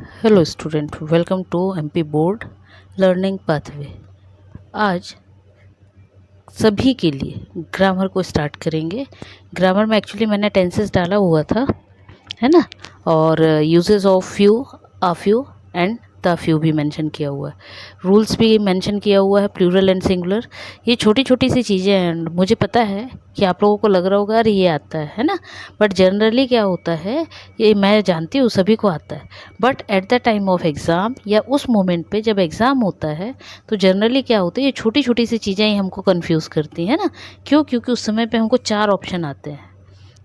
Hello student, welcome to MP board learning pathway. आज सभी के लिए ग्रामर को स्टार्ट करेंगे। ग्रामर में एक्चुअली मैंने टेंसेस डाला हुआ था, है ना, और uses of few, uh few and the few भी मेंशन किया हुआ है। रूल्स भी मेंशन किया हुआ है, प्लूरल एंड सिंगुलर। ये छोटी छोटी सी चीज़ें हैं। मुझे पता है कि आप लोगों को लग रहा होगा अरे ये आता है ना, बट जनरली क्या होता है, ये मैं जानती हूँ सभी को आता है, but at the time of exam या उस मोमेंट पे जब एग्ज़ाम होता है तो जनरली क्या होता है, ये छोटी छोटी सी चीज़ें ही हमको कन्फ्यूज़ करती हैं ना। क्यों? क्योंकि उस समय पे हमको 4 ऑप्शन आते हैं।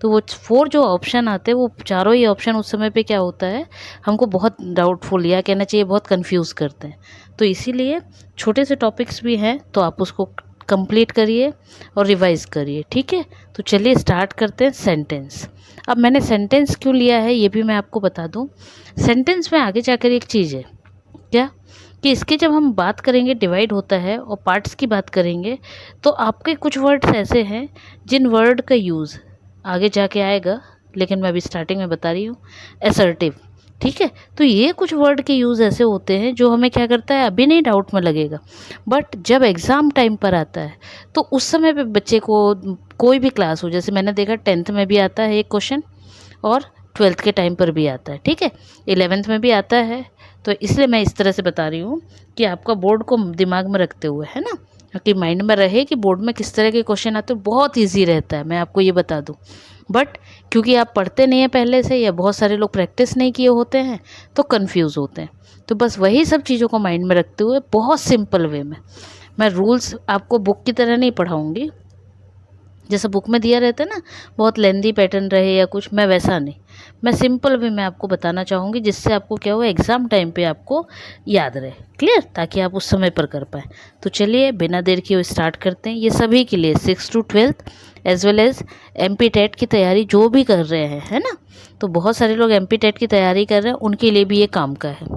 तो वो 4 जो ऑप्शन आते हैं, वो चारों ही ऑप्शन उस समय पे क्या होता है, हमको बहुत डाउटफुल या कहना चाहिए बहुत कंफ्यूज करते हैं। तो इसीलिए छोटे से टॉपिक्स भी हैं तो आप उसको कंप्लीट करिए और रिवाइज करिए, ठीक है। तो चलिए स्टार्ट करते हैं सेंटेंस। अब मैंने सेंटेंस क्यों लिया है ये भी मैं आपको बता दूं। सेंटेंस में आगे जाकर एक चीज़ है क्या, कि इसके जब हम बात करेंगे डिवाइड होता है और पार्ट्स की बात करेंगे, तो आपके कुछ वर्ड्स ऐसे हैं जिन वर्ड का यूज़ आगे जाके आएगा, लेकिन मैं अभी स्टार्टिंग में बता रही हूँ। असर्टिव, ठीक है। तो ये कुछ वर्ड के यूज़ ऐसे होते हैं जो हमें क्या करता है, अभी नहीं डाउट में लगेगा, बट जब एग्ज़ाम टाइम पर आता है तो उस समय पे बच्चे को, कोई भी क्लास हो, जैसे मैंने देखा 10th में भी आता है एक क्वेश्चन और 12th के टाइम पर भी आता है, ठीक है, 11th में भी आता है। तो इसलिए मैं इस तरह से बता रही हूँ कि आपका बोर्ड को दिमाग में रखते हुए, है ना, कि माइंड में रहे कि बोर्ड में किस तरह के क्वेश्चन आते हैं। बहुत इजी रहता है, मैं आपको ये बता दूँ, बट क्योंकि आप पढ़ते नहीं हैं पहले से या बहुत सारे लोग प्रैक्टिस नहीं किए होते हैं तो कंफ्यूज होते हैं। तो बस वही सब चीज़ों को माइंड में रखते हुए बहुत सिंपल वे में मैं रूल्स आपको बुक की तरह नहीं पढ़ाऊँगी, जैसा बुक में दिया रहता है ना, बहुत लेंदी पैटर्न रहे या कुछ, मैं वैसा नहीं, मैं सिंपल वे में आपको बताना चाहूँगी जिससे आपको क्या हो, एग्ज़ाम टाइम पे आपको याद रहे, क्लियर, ताकि आप उस समय पर कर पाएँ। तो चलिए बिना देर किए स्टार्ट करते हैं। ये सभी के लिए 6 to 12th as well as MP TET की तैयारी जो भी कर रहे हैं, है ना, तो बहुत सारे लोग एमपी टेट की तैयारी कर रहे हैं, उनके लिए भी ये काम का है।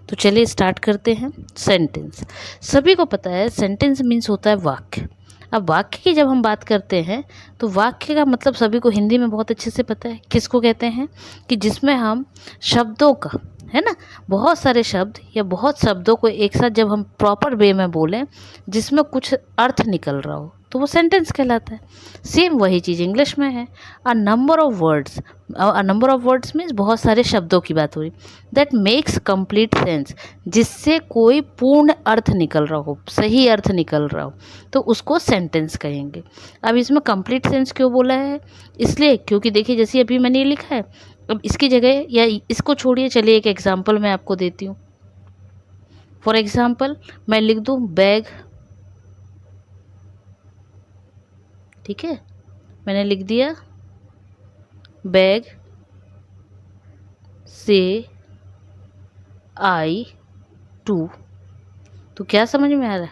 तो चलिए स्टार्ट करते हैं। सेंटेंस, सभी को पता है सेंटेंस मीन्स होता है वाक्य। अब वाक्य की जब हम बात करते हैं तो वाक्य का मतलब सभी को हिंदी में बहुत अच्छे से पता है, किसको कहते हैं, कि जिसमें हम शब्दों का, है ना, बहुत सारे शब्द या बहुत शब्दों को एक साथ जब हम प्रॉपर वे में बोलें जिसमें कुछ अर्थ निकल रहा हो तो वो सेंटेंस कहलाता है। सेम वही चीज़ इंग्लिश में है। A number of words, a number of words means बहुत सारे शब्दों की बात हो रही, दैट मेक्स कंप्लीट सेंस, जिससे कोई पूर्ण अर्थ निकल रहा हो, सही अर्थ निकल रहा हो, तो उसको सेंटेंस कहेंगे। अब इसमें कंप्लीट सेंस क्यों बोला है, इसलिए क्योंकि देखिए जैसे अभी मैंने ये लिखा है, अब इसकी जगह या इसको छोड़िए, चलिए एक एग्जांपल मैं आपको देती हूँ। फॉर एग्जांपल मैं लिख दूँ बैग, ठीक है, मैंने लिख दिया बैग से आई टू, तो क्या समझ में आ रहा है,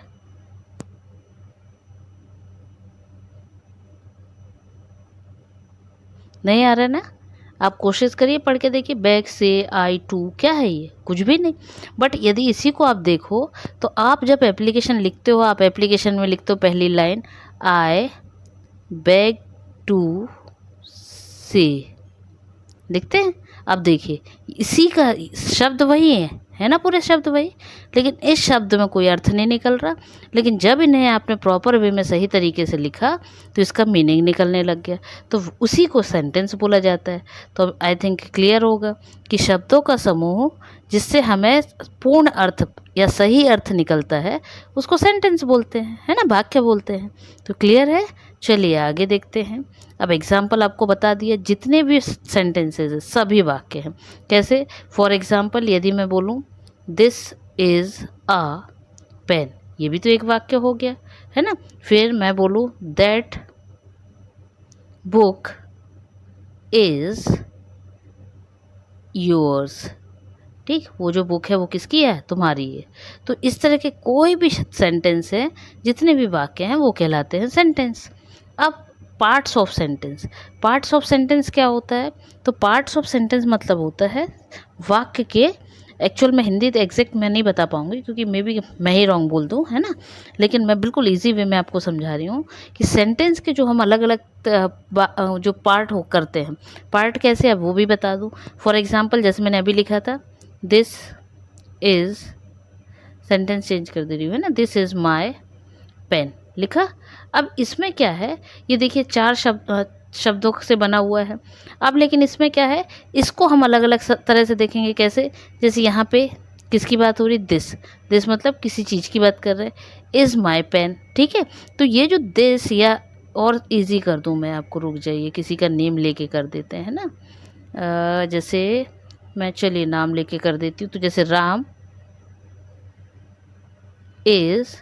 नहीं आ रहा है ना। आप कोशिश करिए, पढ़ के देखिए, बैग से आई टू क्या है, ये कुछ भी नहीं। बट यदि इसी को आप देखो तो आप जब एप्लीकेशन लिखते हो, आप एप्लीकेशन में लिखते हो पहली लाइन आई बैग टू से, लिखते हैं। अब देखिए इसी का शब्द वही है ना, पूरे शब्द वही, लेकिन इस शब्द में कोई अर्थ नहीं निकल रहा। लेकिन जब इन्हें आपने प्रॉपर वे में सही तरीके से लिखा तो इसका मीनिंग निकलने लग गया, तो उसी को सेंटेंस बोला जाता है। तो आई थिंक क्लियर होगा कि शब्दों का समूह जिससे हमें पूर्ण अर्थ या सही अर्थ निकलता है उसको सेंटेंस बोलते हैं, है ना, वाक्य बोलते हैं। तो क्लियर है, चलिए आगे देखते हैं। अब एग्जाम्पल आपको बता दिया, जितने भी सेंटेंसेस हैं सभी वाक्य हैं। कैसे, फॉर एग्जाम्पल यदि मैं बोलूँ दिस इज़ अ पेन, ये भी तो एक वाक्य हो गया, है ना। फिर मैं बोलूँ दैट बुक इज़ योर्स, ठीक, वो जो बुक है वो किसकी है, तुम्हारी है। तो इस तरह के कोई भी सेंटेंस है, जितने भी वाक्य हैं वो कहलाते हैं सेंटेंस। अब parts of sentence, parts of sentence क्या होता है, तो पार्ट्स ऑफ सेंटेंस मतलब होता है वाक्य के, एक्चुअल में हिंदी तो एग्जैक्ट मैं नहीं बता पाऊंगी क्योंकि मे बी मैं ही रॉन्ग बोल दूं, है ना, लेकिन मैं बिल्कुल इजी वे में आपको समझा रही हूँ कि सेंटेंस के जो हम अलग अलग जो पार्ट हो करते हैं, पार्ट कैसे है वो भी बता दूं। फॉर एग्जांपल जैसे मैंने अभी लिखा था दिस इज़, सेंटेंस चेंज कर दे रही हूँ है ना, दिस इज़ माई पेन लिखा। अब इसमें क्या है, ये देखिए 4 शब्दों से बना हुआ है। अब लेकिन इसमें क्या है, इसको हम अलग अलग तरह से देखेंगे। कैसे, जैसे यहाँ पे किसकी बात हो रही, दिस मतलब किसी चीज़ की बात कर रहे हैं, इज़ माई पेन, ठीक है। तो ये जो दिस, या और इजी कर दूँ मैं आपको, रुक जाइए, किसी का नेम लेके कर देते हैं ना। जैसे मैं, चलिए नाम लेके कर देती हूँ। तो जैसे Ram is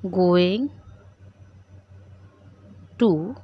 going to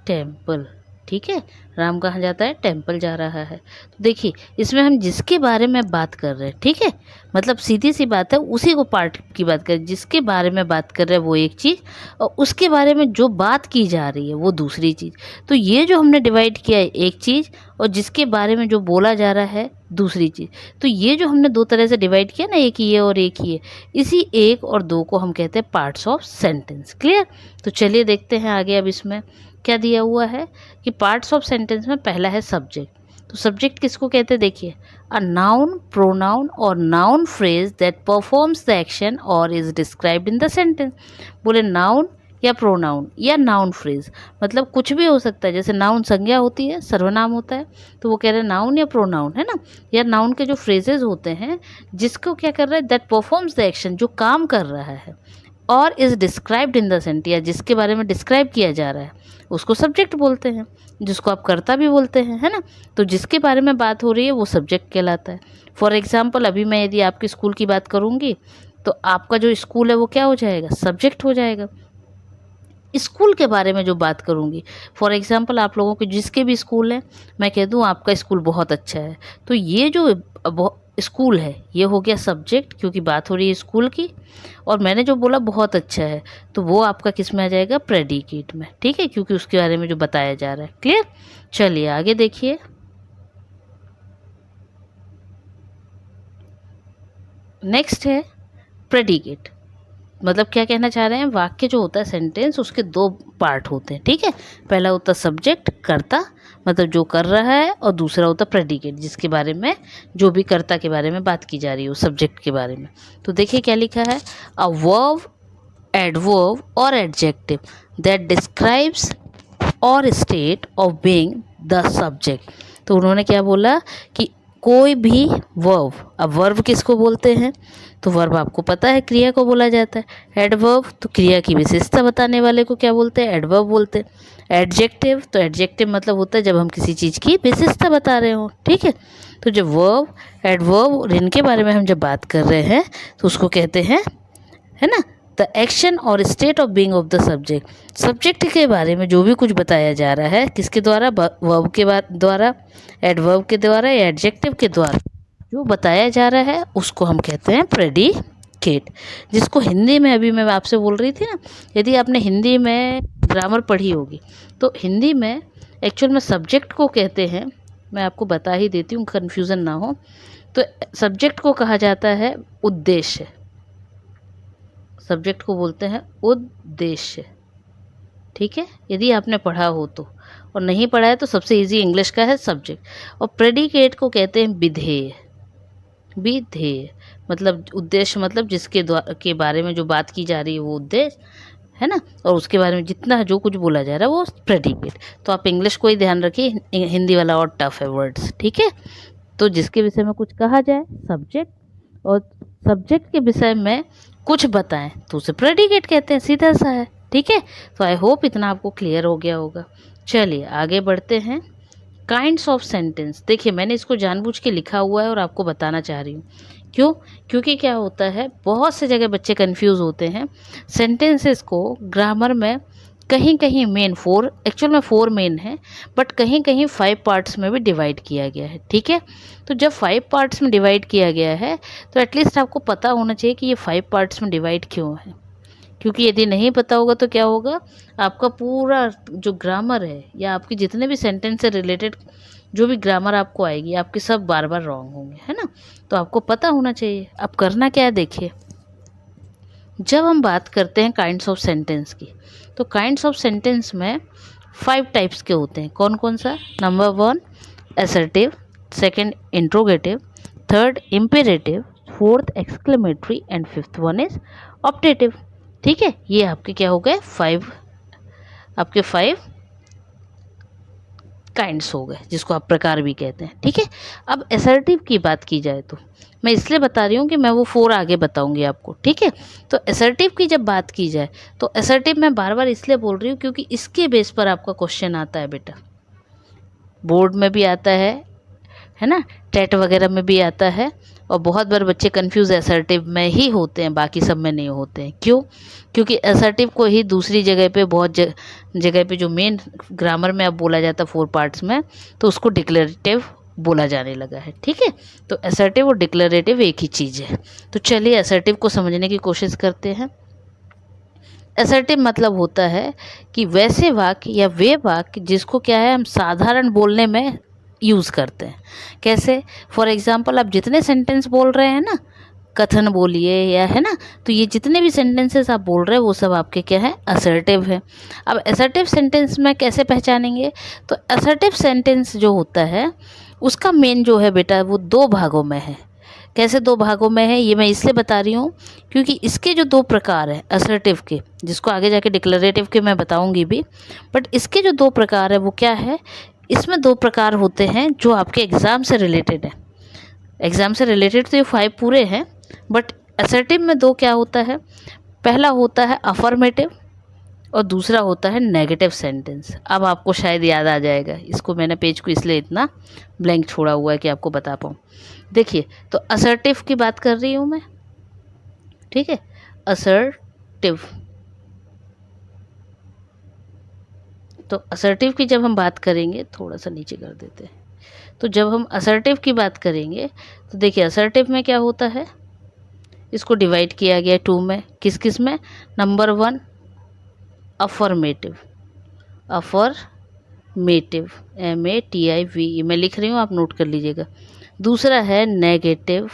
temple, ठीक है। राम कहाँ जाता है, टेम्पल जा रहा है। तो देखिए इसमें हम जिसके बारे में बात कर रहे हैं, ठीक है, मतलब सीधी सी बात है, उसी को पार्ट की बात करें। जिसके बारे में बात कर रहे हैं वो एक चीज़, और उसके बारे में जो बात की जा रही है वो दूसरी चीज़। तो ये जो हमने डिवाइड किया है, एक चीज़, और जिसके बारे में जो बोला जा रहा है दूसरी चीज़। तो ये जो हमने दो तरह से डिवाइड किया ना, एक ये और एक ये, इसी एक और दो को हम कहते हैं पार्ट्स ऑफ सेंटेंस। क्लियर। तो चलिए देखते हैं आगे। अब इसमें क्या दिया हुआ है कि पार्ट्स ऑफ सेंटेंस में पहला है सब्जेक्ट। तो सब्जेक्ट किसको कहते हैं, देखिए, अ नाउन, प्रोनाउन और noun phrase that performs the action और is described in the sentence. बोले नाउन या प्रोनाउन या नाउन फ्रेज, मतलब कुछ भी हो सकता है। जैसे नाउन संज्ञा होती है, सर्वनाम होता है, तो वो कह रहे हैं नाउन या प्रोनाउन, है ना। या नाउन के जो फ्रेजेस होते हैं, जिसको क्या कर रहा है, दैट परफॉर्म्स द एक्शन, जो काम कर रहा है, और is described in the sentence, या जिसके बारे में डिस्क्राइब किया जा रहा है, उसको सब्जेक्ट बोलते हैं, जिसको आप कर्ता भी बोलते हैं, है ना। तो जिसके बारे में बात हो रही है वो सब्जेक्ट कहलाता है। फॉर एग्जाम्पल, अभी मैं यदि आपके स्कूल की बात करूँगी, तो आपका जो स्कूल है वो क्या हो जाएगा, सब्जेक्ट हो जाएगा। स्कूल के बारे में जो बात करूँगी, फॉर एग्जांपल आप लोगों के जिसके भी स्कूल हैं, मैं कह दूँ आपका स्कूल बहुत अच्छा है, तो ये जो स्कूल है ये हो गया सब्जेक्ट, क्योंकि बात हो रही है स्कूल की। और मैंने जो बोला बहुत अच्छा है, तो वो आपका किस में आ जाएगा, प्रेडिकेट में, ठीक है, क्योंकि उसके बारे में जो बताया जा रहा है। क्लियर। चलिए आगे देखिए। नेक्स्ट है प्रेडिकेट। मतलब क्या कहना चाह रहे हैं, वाक्य जो होता है, सेंटेंस, उसके दो पार्ट होते हैं, ठीक है। पहला होता है सब्जेक्ट, कर्ता, मतलब जो कर रहा है, और दूसरा होता है प्रेडिकेट, जिसके बारे में, जो भी कर्ता के बारे में बात की जा रही है, उस सब्जेक्ट के बारे में। तो देखिए क्या लिखा है, अ वर्ब, एडवर्ब और एडजेक्टिव दैट डिस्क्राइब्स और state of being the subject. तो उन्होंने क्या बोला कि कोई भी वर्ब, अब वर्ब किसको बोलते हैं, तो वर्ब आपको पता है क्रिया को बोला जाता है। एडवर्ब तो क्रिया की विशेषता बताने वाले को क्या बोलते हैं, एडवर्ब बोलते हैं। एडजेक्टिव तो एडजेक्टिव मतलब होता है जब हम किसी चीज़ की विशेषता बता रहे हो, ठीक है। तो जब वर्ब, एडवर्ब और इनके बारे में हम जब बात कर रहे हैं, तो उसको कहते हैं, है ना, द एक्शन और state of being of the subject. Subject के बारे में जो भी कुछ बताया जा रहा है, किसके द्वारा, वर्ब के द्वारा, एडवर्ब के द्वारा या एडजेक्टिव के द्वारा जो बताया जा रहा है, उसको हम कहते हैं प्रेडिकेट। जिसको हिंदी में, अभी मैं आपसे बोल रही थी ना, यदि आपने हिंदी में ग्रामर पढ़ी होगी, तो हिंदी में एक्चुअल में सब्जेक्ट को कहते हैं, मैं आपको बता ही देती हूँ, कन्फ्यूज़न ना हो। तो सब्जेक्ट को कहा जाता है उद्देश्य, सब्जेक्ट को बोलते हैं उद्देश्य, ठीक है, यदि आपने पढ़ा हो तो। और नहीं पढ़ा है तो सबसे इजी इंग्लिश का है सब्जेक्ट। और प्रेडिकेट को कहते हैं विधेय, विधेय मतलब उद्देश्य, मतलब जिसके के बारे में जो बात की जा रही है वो उद्देश्य, है ना, और उसके बारे में जितना जो कुछ बोला जा रहा है वो प्रेडिकेट। तो आप इंग्लिश को ही ध्यान रखिए, हिंदी वाला और टफ है वर्ड्स, ठीक है। तो जिसके विषय में कुछ कहा जाए सब्जेक्ट, और सब्जेक्ट के विषय में कुछ बताएं तो उसे प्रेडिकेट कहते हैं, सीधा सा है, ठीक है। तो आई होप इतना आपको क्लियर हो गया होगा। चलिए आगे बढ़ते हैं। काइंड्स ऑफ सेंटेंस, देखिए मैंने इसको जानबूझ के लिखा हुआ है और आपको बताना चाह रही हूँ। क्यों, क्योंकि क्या होता है, बहुत से जगह बच्चे कंफ्यूज होते हैं। सेंटेंसेस को ग्रामर में कहीं कहीं मेन 4, एक्चुअल में 4 मेन है, बट कहीं कहीं 5 पार्ट्स में भी डिवाइड किया गया है, ठीक है। तो जब 5 पार्ट्स में डिवाइड किया गया है, तो एटलीस्ट आपको पता होना चाहिए कि ये 5 पार्ट्स में डिवाइड क्यों है। क्योंकि यदि नहीं पता होगा तो क्या होगा, आपका पूरा जो ग्रामर है, या आपके जितने भी सेंटेंस से रिलेटेड जो भी ग्रामर आपको आएगी, आपके सब बार बार रॉन्ग होंगे, है ना। तो आपको पता होना चाहिए। अब करना क्या है, देखिए, जब हम बात करते हैं काइंड्स ऑफ सेंटेंस की, तो काइंड्स ऑफ सेंटेंस में 5 टाइप्स के होते हैं। कौन कौन सा, number 1 assertive, second interrogative, third imperative, fourth exclamatory and fifth one is optative. ठीक है, ये आपके क्या हो गए, 5 आपके 5 काइंड्स हो गए, जिसको आप प्रकार भी कहते हैं। ठीक है, अब असर्टिव की बात की जाए तो मैं इसलिए बता रही हूँ कि मैं वो 4 आगे बताऊंगी आपको। ठीक है, तो असर्टिव की जब बात की जाए तो असर्टिव मैं बार बार इसलिए बोल रही हूँ क्योंकि इसके बेस पर आपका क्वेश्चन आता है बेटा, बोर्ड में भी आता है ना, टेट वगैरह में भी आता है, और बहुत बार बच्चे कंफ्यूज असर्टिव में ही होते हैं, बाकी सब में नहीं होते हैं। क्यों? क्योंकि असर्टिव को ही दूसरी जगह पे बहुत जगह पे जो मेन ग्रामर में अब बोला जाता है 4 पार्ट्स में, तो उसको डिक्लेरेटिव बोला जाने लगा है। ठीक है, तो असर्टिव और डिक्लेरेटिव एक ही चीज़ है। तो चलिए असर्टिव को समझने की कोशिश करते हैं। असर्टिव मतलब होता है कि वैसे वाक्य या वे वाक्य जिसको क्या है हम साधारण बोलने में यूज़ करते हैं। कैसे? फॉर एग्जाम्पल आप जितने सेंटेंस बोल रहे हैं ना, कथन बोलिए या है ना, तो ये जितने भी सेंटेंसेस आप बोल रहे हैं वो सब आपके क्या है, असर्टिव है। अब असर्टिव सेंटेंस में कैसे पहचानेंगे? तो असर्टिव सेंटेंस जो होता है उसका मेन जो है बेटा वो 2 भागों में है। कैसे 2 भागों में है, ये मैं इसलिए बता रही हूँ क्योंकि इसके जो 2 प्रकार हैं असर्टिव के, जिसको आगे जाके डिक्लेरेटिव के मैं बताऊंगी भी, बट इसके जो 2 प्रकार है वो क्या है, इसमें 2 प्रकार होते हैं जो आपके एग्ज़ाम से रिलेटेड है। एग्ज़ाम से रिलेटेड तो ये 5 पूरे हैं, बट असर्टिव में 2 क्या होता है, पहला होता है अफर्मेटिव और दूसरा होता है नेगेटिव सेंटेंस। अब आपको शायद याद आ जाएगा, इसको मैंने पेज को इसलिए इतना ब्लैंक छोड़ा हुआ है कि आपको बता पाऊँ। देखिए, तो असर्टिव की बात कर रही हूँ मैं। ठीक है, असर्टिव, तो असर्टिव की जब हम बात करेंगे, थोड़ा सा नीचे कर देते हैं, तो जब हम असर्टिव की बात करेंगे तो देखिए असर्टिव में क्या होता है, इसको डिवाइड किया गया 2 में। किस किस में? नंबर 1 अफर्मेटिव, अफर्मेटिव MATIVE मैं लिख रही हूँ, आप नोट कर लीजिएगा। दूसरा है नेगेटिव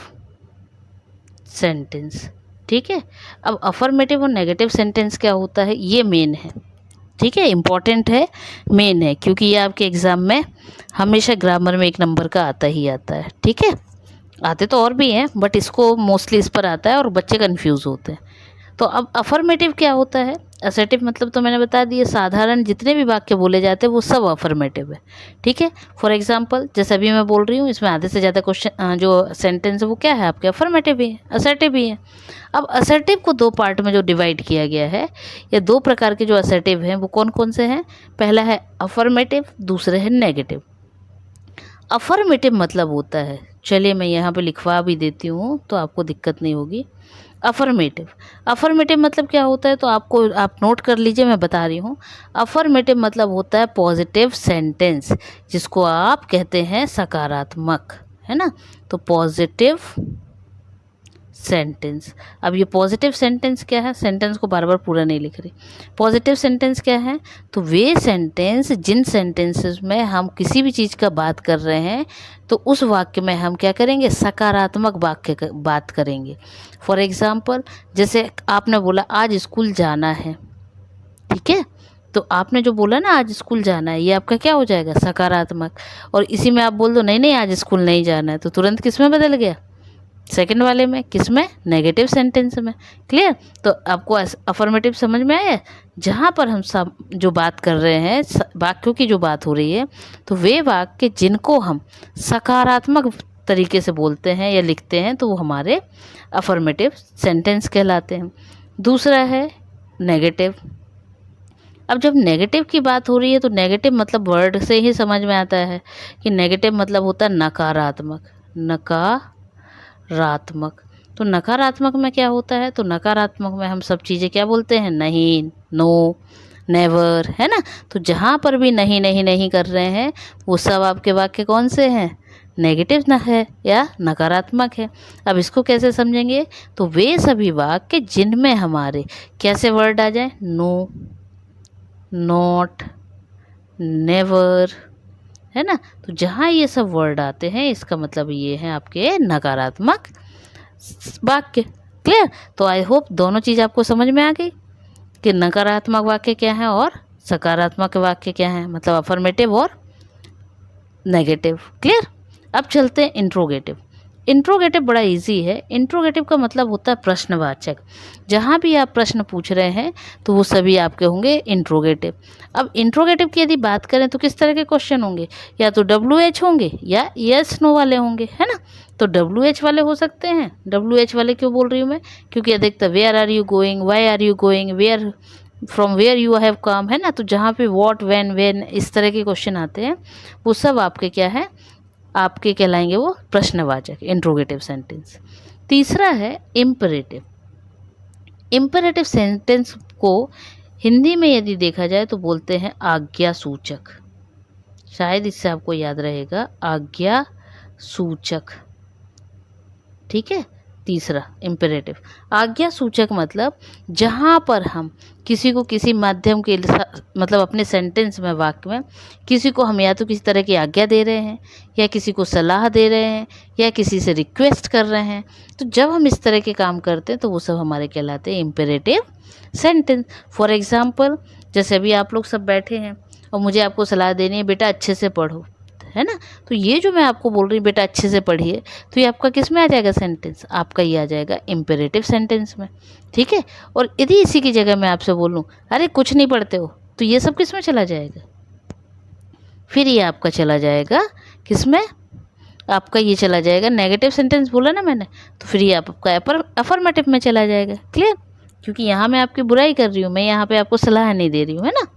सेंटेंस। ठीक है, अब अफर्मेटिव और नेगेटिव सेंटेंस क्या होता है, ये मेन है। ठीक है, इम्पॉर्टेंट है, मेन है, क्योंकि ये आपके एग्ज़ाम में हमेशा ग्रामर में 1 नंबर का आता ही आता है। ठीक है, आते तो और भी हैं बट इसको मोस्टली इस पर आता है और बच्चे कंफ्यूज होते हैं। तो अब अफर्मेटिव क्या होता है, असर्टिव मतलब तो मैंने बता दिया, साधारण जितने भी वाक्य बोले जाते हैं वो सब अफर्मेटिव है। ठीक है, फॉर एग्जांपल जैसे अभी मैं बोल रही हूँ, इसमें आधे से ज़्यादा क्वेश्चन जो सेंटेंस है वो क्या है आपके, अफर्मेटिव ही है, असर्टिव ही है। अब असर्टिव को 2 पार्ट में जो डिवाइड किया गया है, या 2 प्रकार के जो असर्टिव हैं वो कौन कौन से हैं, पहला है अफर्मेटिव, दूसरे है नेगेटिव। अफर्मेटिव मतलब होता है, चलिए मैं यहाँ पे लिखवा भी देती हूँ तो आपको दिक्कत नहीं होगी। अफर्मेटिव, अफर्मेटिव मतलब क्या होता है, तो आपको आप नोट कर लीजिए, मैं बता रही हूँ। अफर्मेटिव मतलब होता है पॉजिटिव सेंटेंस, जिसको आप कहते हैं सकारात्मक, है ना, तो पॉजिटिव सेंटेंस। अब ये पॉजिटिव सेंटेंस क्या है, सेंटेंस को बार बार पूरा नहीं लिख रही, पॉजिटिव सेंटेंस क्या है, तो वे सेंटेंस जिन सेंटेंसेस में हम किसी भी चीज़ का बात कर रहे हैं तो उस वाक्य में हम क्या करेंगे, सकारात्मक वाक्य का बात करेंगे। फॉर एग्जाम्पल जैसे आपने बोला आज स्कूल जाना है, ठीक है, तो आपने जो बोला ना आज स्कूल जाना है, ये आपका क्या हो जाएगा, सकारात्मक। और इसी में आप बोल दो नहीं नहीं आज स्कूल नहीं जाना है, तो तुरंत किस में बदल गया, सेकंड वाले में, किस में, नेगेटिव सेंटेंस में। क्लियर? तो आपको अफर्मेटिव समझ में आया, जहाँ पर हम सब जो बात कर रहे हैं, वाक्यों की जो बात हो रही है, तो वे वाक्य जिनको हम सकारात्मक तरीके से बोलते हैं या लिखते हैं तो वो हमारे अफर्मेटिव सेंटेंस कहलाते हैं। दूसरा है नेगेटिव। अब जब नेगेटिव की बात हो रही है तो नेगेटिव मतलब वर्ड से ही समझ में आता है कि नेगेटिव मतलब होता है नकारात्मक, नकारात्मक। तो नकारात्मक में क्या होता है, तो नकारात्मक में हम सब चीज़ें क्या बोलते हैं, नहीं, नो, नेवर, है ना। तो जहाँ पर भी नहीं नहीं नहीं कर रहे हैं वो सब आपके वाक्य कौन से हैं, नेगेटिव ना है या नकारात्मक है। अब इसको कैसे समझेंगे, तो वे सभी वाक्य जिनमें हमारे कैसे वर्ड आ जाए, नो, नॉट, नेवर, है ना, तो जहाँ ये सब वर्ड आते हैं इसका मतलब ये है आपके नकारात्मक वाक्य। क्लियर? तो आई होप दोनों चीज़ आपको समझ में आ गई कि नकारात्मक वाक्य क्या है और सकारात्मक वाक्य क्या है, मतलब अफर्मेटिव और नेगेटिव। क्लियर? अब चलते हैं इंट्रोगेटिव। इंट्रोगेटिव बड़ा इजी है। इंट्रोगेटिव का मतलब होता है प्रश्नवाचक। जहाँ भी आप प्रश्न पूछ रहे हैं तो वो सभी आपके होंगे इंट्रोगेटिव। अब इंट्रोगेटिव की यदि बात करें तो किस तरह के क्वेश्चन होंगे, या तो WH होंगे या यस नो वाले होंगे, है ना। तो WH वाले हो सकते हैं। WH वाले क्यों बोल रही हूँ मैं, क्योंकि अधिकतर where are you going, why are you going, where from where you have come, है ना। तो जहाँ पे व्हाट, व्हेन इस तरह के क्वेश्चन आते हैं वो सब आपके क्या है, आपके कहलाएंगे वो प्रश्नवाचक, इंट्रोगेटिव सेंटेंस। तीसरा है इम्परेटिव। इम्परेटिव सेंटेंस को हिंदी में यदि देखा जाए तो बोलते हैं आज्ञा सूचक। शायद इससे आपको याद रहेगा, आज्ञा सूचक, ठीक है। तीसरा इम्परेटिव, आज्ञा सूचक मतलब जहाँ पर हम किसी को किसी माध्यम के मतलब अपने सेंटेंस में, वाक्य में किसी को हम या तो किसी तरह की आज्ञा दे रहे हैं, या किसी को सलाह दे रहे हैं, या किसी से रिक्वेस्ट कर रहे हैं। तो जब हम इस तरह के काम करते हैं तो वो सब हमारे कहलाते हैं इम्परेटिव सेंटेंस। फॉर एग्जाम्पल, जैसे अभी आप लोग सब बैठे हैं और मुझे आपको सलाह देनी है, बेटा अच्छे से पढ़ो, है ना। तो ये जो मैं आपको बोल रही हूँ बेटा अच्छे से पढ़िए, तो ये आपका किस में आ जाएगा सेंटेंस, आपका ये आ जाएगा इम्पेरेटिव सेंटेंस में, ठीक है। और यदि इसी की जगह मैं आपसे बोलूँ अरे कुछ नहीं पढ़ते हो, तो ये सब किस में चला जाएगा, फिर ये आपका चला जाएगा किस में, आपका ये चला जाएगा नेगेटिव सेंटेंस बोला ना मैंने, तो फिर ये आपका अफर्मेटिव में चला जाएगा। क्लियर, क्योंकि यहाँ मैं आपकी बुराई कर रही हूँ, मैं यहाँ पे आपको सलाह नहीं दे रही हूँ, है ना।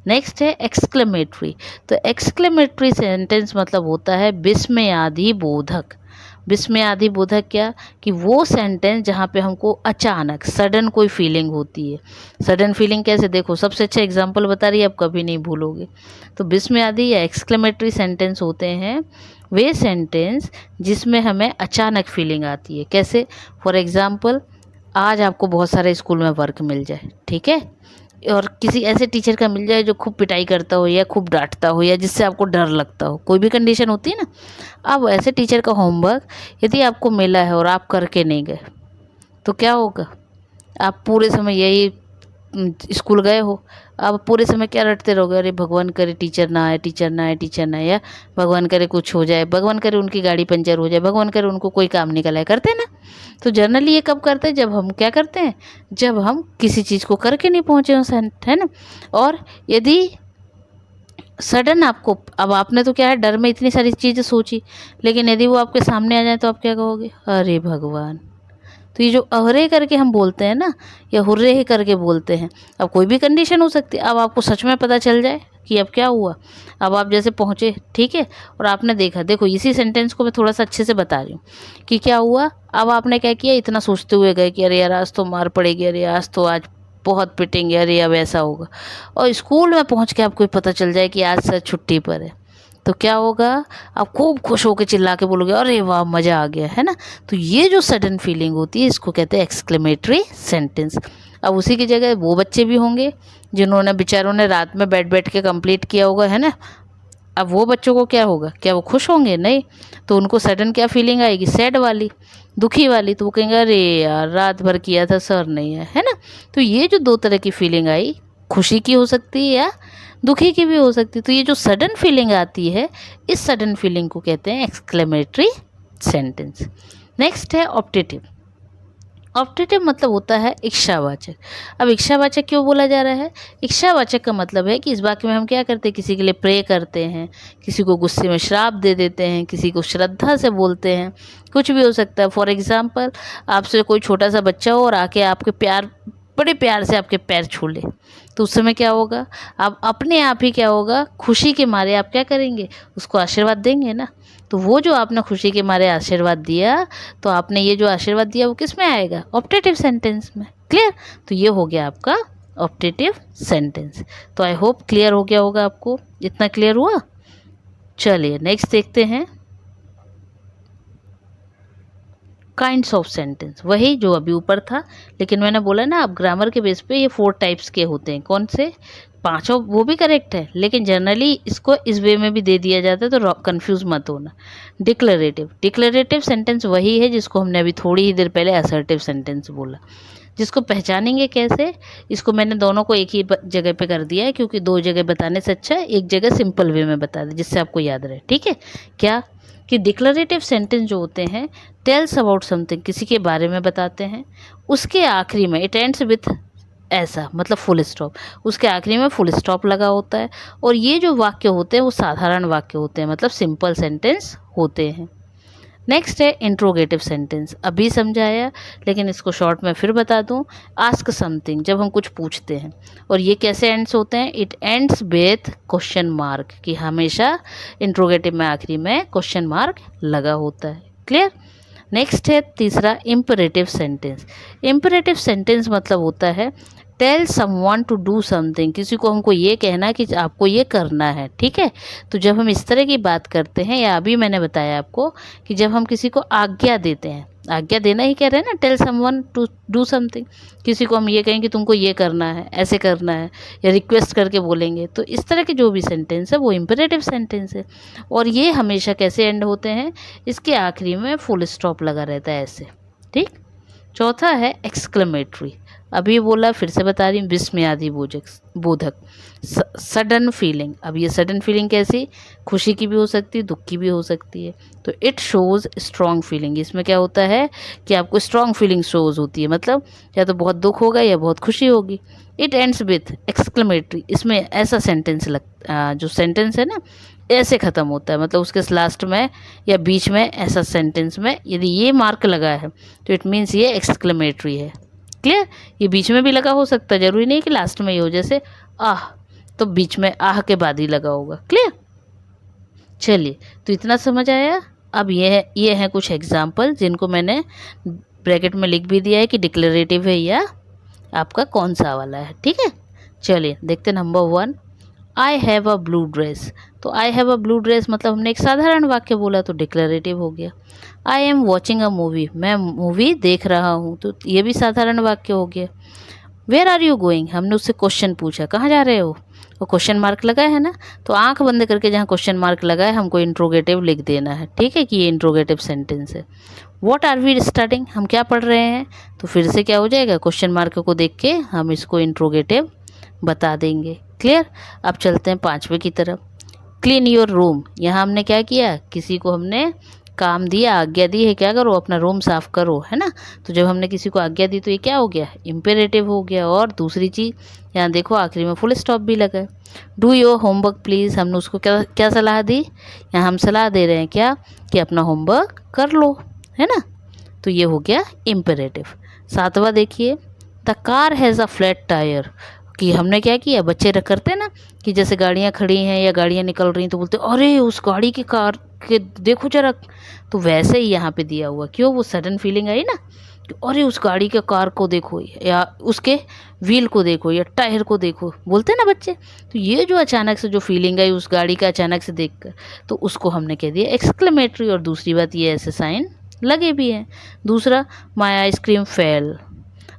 नेक्स्ट है एक्सक्लेमेटरी। तो एक्सक्लेमेटरी सेंटेंस मतलब होता है विस्मयादि बोधक। विस्मयादि बोधक क्या, कि वो सेंटेंस जहाँ पे हमको अचानक सडन कोई फीलिंग होती है। सडन फीलिंग कैसे, देखो सबसे अच्छा एग्जांपल बता रही है, आप कभी नहीं भूलोगे। तो विस्मयादि या एक्सक्लेमेटरी सेंटेंस होते हैं वे सेंटेंस जिसमें हमें अचानक फीलिंग आती है। कैसे, फॉर एग्जाम्पल, आज आपको बहुत सारे स्कूल में वर्क मिल जाए, ठीक है, और किसी ऐसे टीचर का मिल जाए जो खूब पिटाई करता हो या खूब डांटता हो या जिससे आपको डर लगता हो, कोई भी कंडीशन होती है ना। अब ऐसे टीचर का होमवर्क यदि आपको मिला है और आप करके नहीं गए तो क्या होगा, आप पूरे समय यही स्कूल गए हो, आप पूरे समय क्या रटते रहोगे, अरे भगवान करे टीचर ना आए, टीचर ना आए, टीचर ना आए, या भगवान करे कुछ हो जाए, भगवान करे उनकी गाड़ी पंचर हो जाए, भगवान करे उनको कोई काम निकल आए, करते ना। तो जनरली ये कब करते हैं, जब हम क्या करते हैं, जब हम किसी चीज़ को करके नहीं पहुँचे हो, है ना। और यदि सडन आपको, अब आपने तो क्या है डर में इतनी सारी चीज़ें सोची, लेकिन यदि वो आपके सामने आ जाए तो आप क्या कहोगे, अरे भगवान। तो ये जो अहरे करके हम बोलते हैं ना, या हुर्रे ही करके बोलते हैं, अब कोई भी कंडीशन हो सकती है। अब आपको सच में पता चल जाए कि अब क्या हुआ, अब आप जैसे पहुँचे, ठीक है, और आपने देखा, देखो इसी सेंटेंस को मैं थोड़ा सा अच्छे से बता रही हूँ कि क्या हुआ। अब आपने क्या किया, इतना सोचते हुए गए कि अरे यार आज तो मार पड़ेगी, अरे आज तो आज बहुत पिटेंगे, अरे अब ऐसा होगा, और स्कूल में पहुँच के आपको पता चल जाए कि आज सर छुट्टी पर है, तो क्या होगा, आप खूब खुश होकर चिल्ला के बोलोगे अरे वाह मज़ा आ गया, है ना। तो ये जो सडन फीलिंग होती है इसको कहते हैं एक्सक्लेमेटरी सेंटेंस। अब उसी की जगह वो बच्चे भी होंगे जिन्होंने बेचारों ने रात में बैठ बैठ के कंप्लीट किया होगा, है ना। अब वो बच्चों को क्या होगा, क्या वो खुश होंगे, नहीं। तो उनको सडन क्या फीलिंग आएगी, सैड वाली, दुखी वाली। तो वो कहेंगे अरे यार रात भर किया था सर नहीं है ना। तो ये जो दो तरह की फीलिंग आई, खुशी की हो सकती है या दुखी की भी हो सकती है। तो ये जो सडन फीलिंग आती है, इस सडन फीलिंग को कहते हैं एक्सक्लेमेटरी सेंटेंस। नेक्स्ट है ऑप्टेटिव। ऑप्टेटिव मतलब होता है इच्छावाचक। अब इच्छावाचक क्यों बोला जा रहा है, इच्छावाचक का मतलब है कि इस वाक्य में हम क्या करते हैं, किसी के लिए प्रे करते हैं, किसी को गुस्से में श्राप दे देते हैं, किसी को श्रद्धा से बोलते हैं, कुछ भी हो सकता है। फॉर एग्जाम्पल, आपसे कोई छोटा सा बच्चा हो और आके आपके बड़े प्यार से आपके पैर छू ले, तो उस समय क्या होगा, आप अपने आप ही क्या होगा, खुशी के मारे आप क्या करेंगे, उसको आशीर्वाद देंगे ना। तो वो जो आपने खुशी के मारे आशीर्वाद दिया, तो आपने ये जो आशीर्वाद दिया वो किस में आएगा, ऑप्टेटिव सेंटेंस में। क्लियर, तो ये हो गया आपका ऑप्टेटिव सेंटेंस। तो आई होप क्लियर हो गया होगा आपको, इतना क्लियर हुआ। चलिए नेक्स्ट देखते हैं काइंड्स ऑफ सेंटेंस, वही जो अभी ऊपर था, लेकिन मैंने बोला ना अब ग्रामर के बेस पे ये 4 टाइप्स के होते हैं। कौन से, पांचों वो भी करेक्ट है, लेकिन जनरली इसको इस वे में भी दे दिया जाता है, तो कंफ्यूज मत होना। डिक्लेरेटिव, डिक्लेरेटिव सेंटेंस वही है जिसको हमने अभी थोड़ी ही देर पहले असर्टिव सेंटेंस बोला। जिसको पहचानेंगे कैसे, इसको मैंने दोनों को एक ही जगह पे कर दिया है, क्योंकि 2 जगह बताने से अच्छा एक जगह सिंपल वे में बता दें जिससे आपको याद रहे। ठीक है, क्या कि डिक्लरेटिव सेंटेंस जो होते हैं टेल्स अबाउट समथिंग, किसी के बारे में बताते हैं, उसके आखिरी में इट एंड्स विथ ऐसा, मतलब फुल स्टॉप, उसके आखिरी में फुल स्टॉप लगा होता है। और ये जो वाक्य होते हैं वो साधारण वाक्य होते हैं, मतलब सिंपल सेंटेंस होते हैं। नेक्स्ट है इंट्रोगेटिव सेंटेंस, अभी समझाया लेकिन इसको शॉर्ट में फिर बता दूं। आस्क समथिंग, जब हम कुछ पूछते हैं, और ये कैसे एंड्स होते हैं, it ends with question mark, कि हमेशा इंट्रोगेटिव में आखिरी में क्वेश्चन मार्क लगा होता है। क्लियर। नेक्स्ट है तीसरा इम्परेटिव सेंटेंस। इम्परेटिव सेंटेंस मतलब होता है tell someone to do something, किसी को हमको ये कहना कि आपको ये करना है, ठीक है। तो जब हम इस तरह की बात करते हैं, या अभी मैंने बताया आपको कि जब हम किसी को आज्ञा देते हैं, आज्ञा देना ही कह रहे हैं ना, tell someone to do something, किसी को हम ये कहें कि तुमको ये करना है, ऐसे करना है, या रिक्वेस्ट करके बोलेंगे, तो इस तरह के जो भी सेंटेंस है वो इम्परेटिव सेंटेंस है। और ये हमेशा कैसे एंड होते हैं, इसके आखिरी में फुल स्टॉप लगा रहता है ऐसे, ठीक। चौथा है एक्सक्लेमेटरी, अभी बोला फिर से बता रही हूँ, विस्मयादि बोधक, सडन फीलिंग। अब ये सडन फीलिंग कैसी, खुशी की भी हो सकती है, दुख की भी हो सकती है। तो इट शोज़ स्ट्रॉन्ग फीलिंग, इसमें क्या होता है कि आपको स्ट्रॉन्ग फीलिंग शोज़ होती है, मतलब या तो बहुत दुख होगा या बहुत खुशी होगी। इट एंड्स विथ एक्सक्लेमेटरी, इसमें ऐसा सेंटेंस जो सेंटेंस है ना ऐसे ख़त्म होता है, मतलब उसके लास्ट में या बीच में ऐसा सेंटेंस में यदि ये मार्क लगा है तो इट मीन्स ये एक्सक्लेमेटरी है। क्लियर। ये बीच में भी लगा हो सकता है, जरूरी नहीं कि लास्ट में ही हो, जैसे आह तो बीच में आह के बाद ही लगा होगा। क्लियर। चलिए, तो इतना समझ आया। अब ये है कुछ एग्जाम्पल जिनको मैंने ब्रैकेट में लिख भी दिया है कि डिक्लेरेटिव है या आपका कौन सा वाला है, ठीक है। चलिए देखते हैं। Number 1, I have a blue dress. तो I have a blue dress मतलब हमने एक साधारण वाक्य बोला तो डिक्लेरेटिव हो गया। I am watching a movie, मैं मूवी देख रहा हूँ, तो ये भी साधारण वाक्य हो गया। वेयर आर यू गोइंग, हमने उससे क्वेश्चन पूछा, कहाँ जा रहे हो, वो क्वेश्चन मार्क लगा है ना, तो आंख बंद करके जहाँ क्वेश्चन मार्क लगा है हमको इंट्रोगेटिव लिख देना है, ठीक है, कि ये इंट्रोगेटिव सेंटेंस है। व्हाट आर वी स्टडिंग, हम क्या पढ़ रहे हैं, तो फिर से क्या हो जाएगा, क्वेश्चन मार्क को देख के हम इसको इंट्रोगेटिव बता देंगे। क्लियर। अब चलते हैं 5वें की तरफ। क्लीन योर रूम, यहाँ हमने क्या किया, किसी को हमने काम दिया, आज्ञा दी है, क्या करो, अपना रूम साफ़ करो, है ना। तो जब हमने किसी को आज्ञा दी तो ये क्या हो गया, इम्पेरेटिव हो गया। और दूसरी चीज़ यहाँ देखो आखिरी में फुल स्टॉप भी लगा है। डू योर होमवर्क प्लीज़, हमने उसको क्या सलाह दी, यहाँ हम सलाह दे रहे हैं क्या, कि अपना होमवर्क कर लो, है ना। तो ये हो गया इम्पेरेटिव। 7वां देखिए, the car has a flat tyre, कि हमने क्या किया, बच्चे करते ना कि जैसे गाड़ियाँ खड़ी हैं या गाड़ियाँ निकल रही हैं तो बोलते अरे उस गाड़ी की कार के देखो जरा, तो वैसे ही यहाँ पे दिया हुआ, क्यों, वो सडन फीलिंग आई ना कि अरे उस गाड़ी के कार को देखो या उसके व्हील को देखो या टायर को देखो, बोलते ना बच्चे। तो ये जो अचानक से जो फीलिंग आई उस गाड़ी का अचानक से देखकर, तो उसको हमने कह दिया एक्सक्लेमेटरी। और दूसरी बात ये ऐसे साइन लगे भी हैं। दूसरा, माय आइसक्रीम फेल,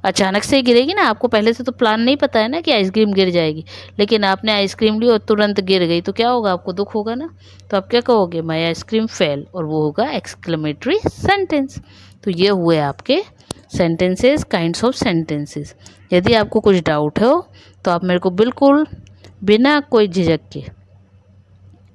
अचानक से गिरेगी ना, आपको पहले से तो प्लान नहीं पता है ना कि आइसक्रीम गिर जाएगी, लेकिन आपने आइसक्रीम ली और तुरंत गिर गई तो क्या होगा, आपको दुख होगा ना। तो आप क्या कहोगे, माय आइसक्रीम फेल, और वो होगा एक्सक्लेमेटरी सेंटेंस। तो ये हुए आपके सेंटेंसेस, काइंड्स ऑफ सेंटेंसेस। यदि आपको कुछ डाउट हो तो आप मेरे को बिल्कुल बिना कोई झिझक के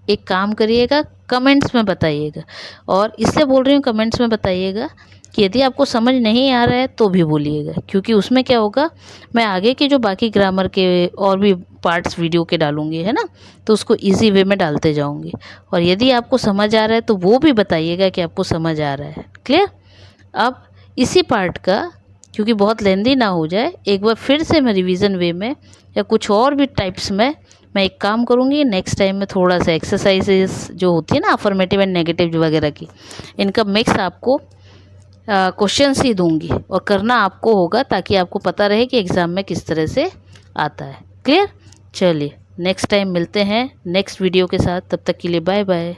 एक काम करिएगा, कमेंट्स में बताइएगा। और इससे बोल रही हूँ कमेंट्स में बताइएगा कि यदि आपको समझ नहीं आ रहा है तो भी बोलिएगा, क्योंकि उसमें क्या होगा, मैं आगे के जो बाकी ग्रामर के और भी पार्ट्स वीडियो के डालूंगी, है ना, तो उसको इजी वे में डालते जाऊंगी। और यदि आपको समझ आ रहा है तो वो भी बताइएगा कि आपको समझ आ रहा है। क्लियर। अब इसी पार्ट का, क्योंकि बहुत लेंदी ना हो जाए, एक बार फिर से मैं रिवीजन वे में या कुछ और भी टाइप्स में मैं एक काम करूँगी, नेक्स्ट टाइम में थोड़ा सा एक्सरसाइजेस जो होती है ना अफर्मेटिव एंड नेगेटिव वगैरह की, इनका मिक्स आपको क्वेश्चंस ही दूंगी और करना आपको होगा, ताकि आपको पता रहे कि एग्ज़ाम में किस तरह से आता है। क्लियर। चलिए नेक्स्ट टाइम मिलते हैं नेक्स्ट वीडियो के साथ, तब तक के लिए बाय बाय।